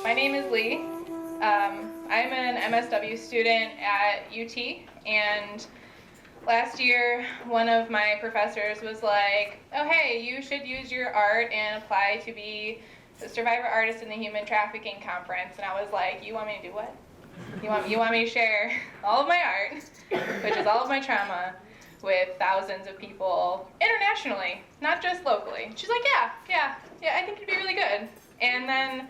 My name is Leigh. I'm an MSW student at UT, and last year one of my professors was like, oh hey, you should use your art and apply to be the survivor artist in the human trafficking conference. And I was like, you want me to do what? You want me to share all of my art, which is all of my trauma, with thousands of people internationally, not just locally. She's like, yeah, I think it'd be really good. And then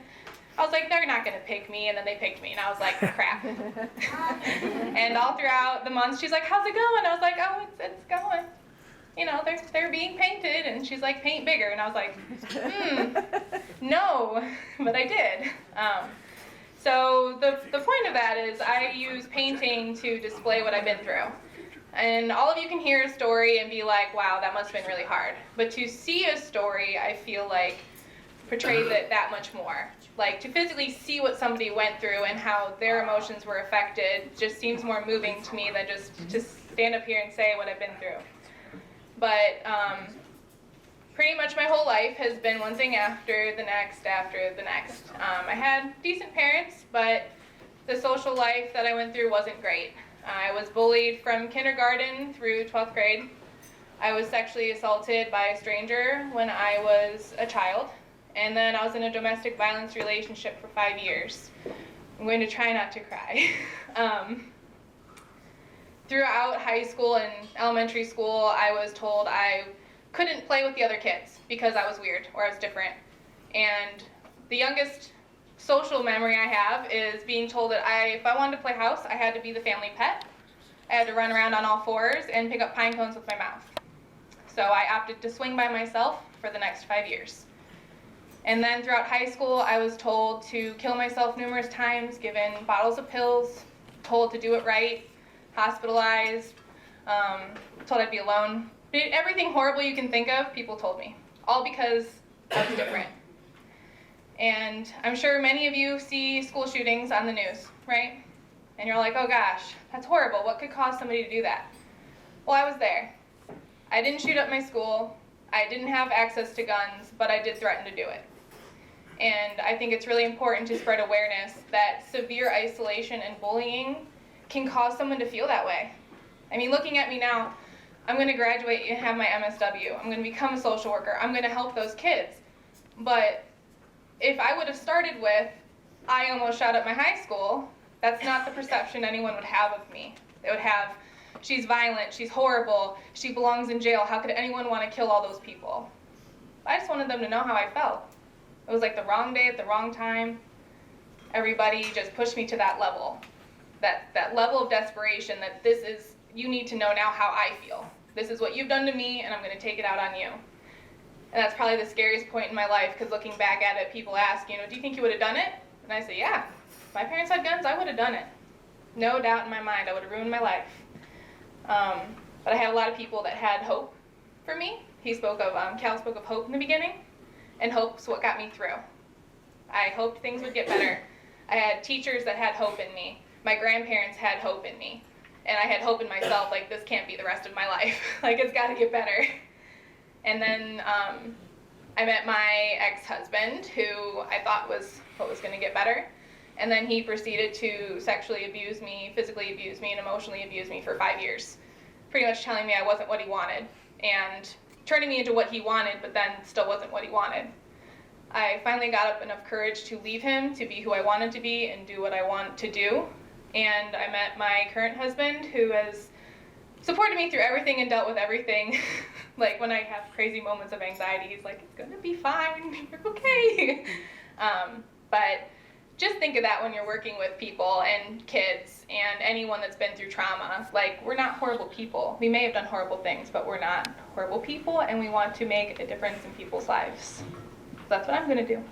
I was like, they're not gonna pick me, and then they picked me, and I was like, crap. And all throughout the months, she's like, how's it going? I was like, oh, it's going. You know, they're being painted, and she's like, paint bigger, and I was like, no, but I did. So the point of that is I use painting to display what I've been through. And all of you can hear a story and be like, wow, that must have been really hard. But to see a story, I feel like, portrays it that much more. Like, to physically see what somebody went through and how their emotions were affected just seems more moving to me than just to stand up here and say what I've been through. But pretty much my whole life has been one thing after the next. I had decent parents, but the social life that I went through wasn't great. I was bullied from kindergarten through 12th grade. I was sexually assaulted by a stranger when I was a child. And then I was in a domestic violence relationship for 5 years. I'm going to try not to cry. Throughout high school and elementary school, I was told I couldn't play with the other kids because I was weird or I was different. And the youngest social memory I have is being told that if I wanted to play house, I had to be the family pet. I had to run around on all fours and pick up pine cones with my mouth. So I opted to swing by myself for the next 5 years. And then throughout high school, I was told to kill myself numerous times, given bottles of pills, told to do it right, hospitalized, told I'd be alone. Everything horrible you can think of, people told me, all because I was different. And I'm sure many of you see school shootings on the news, right? And you're like, oh gosh, that's horrible. What could cause somebody to do that? Well, I was there. I didn't shoot up my school. I didn't have access to guns, but I did threaten to do it. And I think it's really important to spread awareness that severe isolation and bullying can cause someone to feel that way. I mean, looking at me now, I'm going to graduate and have my MSW. I'm going to become a social worker. I'm going to help those kids. But if I would have started with, I almost shot up my high school, that's not the perception anyone would have of me. They would have, she's violent, she's horrible, she belongs in jail, how could anyone want to kill all those people? I just wanted them to know how I felt. It was like the wrong day at the wrong time. Everybody just pushed me to that level. That level of desperation that this is, you need to know now how I feel. This is what you've done to me, and I'm going to take it out on you. And that's probably the scariest point in my life, because looking back at it, people ask, do you think you would have done it? And I say, yeah. If my parents had guns, I would have done it. No doubt in my mind, I would have ruined my life. But I had a lot of people that had hope for me. Cal spoke of hope in the beginning, and hope's what got me through. I hoped things would get better. I had teachers that had hope in me. My grandparents had hope in me. And I had hope in myself, like, this can't be the rest of my life. Like, it's got to get better. And then I met my ex-husband, who I thought was what was going to get better. And then he proceeded to sexually abuse me, physically abuse me, and emotionally abuse me for 5 years. Pretty much telling me I wasn't what he wanted, and turning me into what he wanted, but then still wasn't what he wanted. I finally got up enough courage to leave him, to be who I wanted to be, and do what I want to do. And I met my current husband, who has supported me through everything and dealt with everything. Like, when I have crazy moments of anxiety, he's like, it's gonna be fine, you're okay. But just think of that when you're working with people and kids and anyone that's been through trauma. Like, we're not horrible people. We may have done horrible things, but we're not horrible people, and we want to make a difference in people's lives. So that's what I'm gonna do.